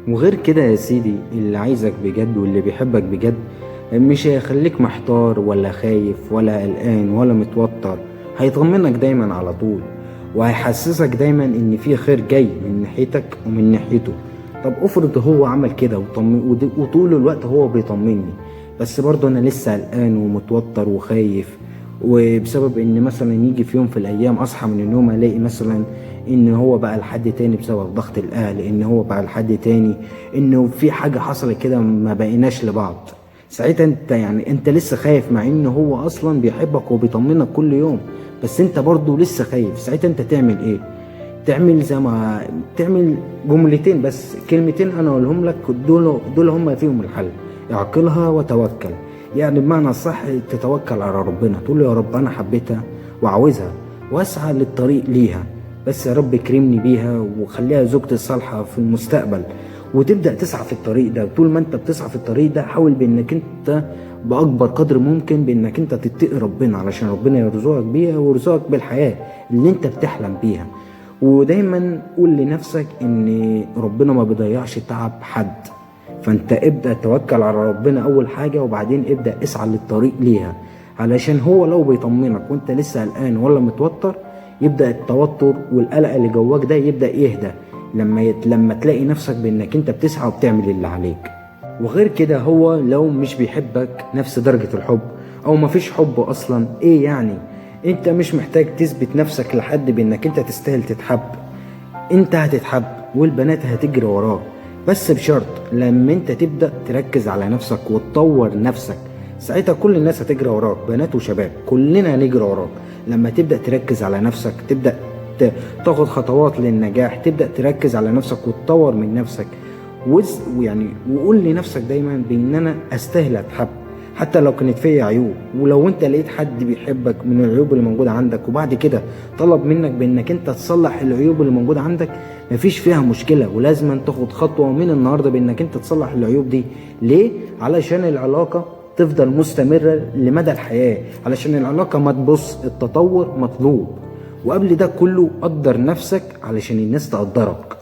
وغير كده يا سيدي، اللي عايزك بجد واللي بيحبك بجد مش هيخليك محتار ولا خايف ولا قلقان ولا متوتر. هيطمنك دايما على طول، وهيحسسك دايما ان في خير جاي من ناحيتك ومن ناحيته. طب افرض هو عمل كده وطول الوقت هو بيطمني، بس برضه انا لسه قلقان ومتوتر وخايف، وبسبب ان مثلا يجي في يوم في الايام اصحى من النوم الاقي مثلا ان هو بقى لحد تاني بسبب ضغط الاهل، ان هو بقى لحد تاني، انه في حاجة حصلت كده ما بقيناش لبعض. ساعتها انت يعني انت لسه خايف، مع ان هو اصلا بيحبك وبيطمنك كل يوم، بس انت برضه لسه خايف. ساعتها انت تعمل ايه؟ تعمل زي ما تعمل جملتين بس، كلمتين انا اقولهم لك، دول هم فيهم الحل. اعقلها وتوكل. يعني بمعنى صح تتوكل على ربنا، تقول له يا رب انا حبيتها وعاوزها واسعى للطريق ليها، بس يا رب كرمني بيها وخليها زوجتي الصالحة في المستقبل. وتبدأ تسعى في الطريق ده. طول ما انت بتسعى في الطريق ده حاول بانك انت باكبر قدر ممكن بانك انت تتقي ربنا، علشان ربنا يرزقك بيها ويرزقك بالحياة اللي انت بتحلم بيها. ودايما قول لنفسك ان ربنا ما بيضيعش تعب حد. فانت ابدأ توكل على ربنا اول حاجة، وبعدين ابدأ اسعى للطريق ليها، علشان هو لو بيطمنك وانت لسه قلقان ولا متوتر، يبدأ التوتر والقلق اللي جواك ده يبدأ يهدى لما تلاقي نفسك بانك انت بتسعى وبتعمل اللي عليك. وغير كده هو لو مش بيحبك نفس درجة الحب، او مفيش حب اصلا، ايه يعني؟ انت مش محتاج تثبت نفسك لحد بانك انت تستاهل تتحب. انت هتتحب والبنات هتجري وراك، بس بشرط لما انت تبدأ تركز على نفسك وتطور نفسك. ساعتها كل الناس هتجري وراك، بنات وشباب كلنا هنجري وراك. لما تبدأ تركز على نفسك، تبدأ تاخد خطوات للنجاح، تبدأ تركز على نفسك وتطور من نفسك. ويعني وقول لنفسك دايما بان انا استاهل اتحب، حتى لو كانت فيا عيوب. ولو انت لقيت حد بيحبك من العيوب اللي موجوده عندك وبعد كده طلب منك بانك انت تصلح العيوب اللي موجوده عندك، مفيش فيها مشكله، ولازم تاخد خطوه من النهارده بانك انت تصلح العيوب دي. ليه؟ علشان العلاقه تفضل مستمره لمدى الحياه، علشان العلاقه ما تبص، التطور مطلوب. وقبل ده كله قدر نفسك علشان الناس تقدرك.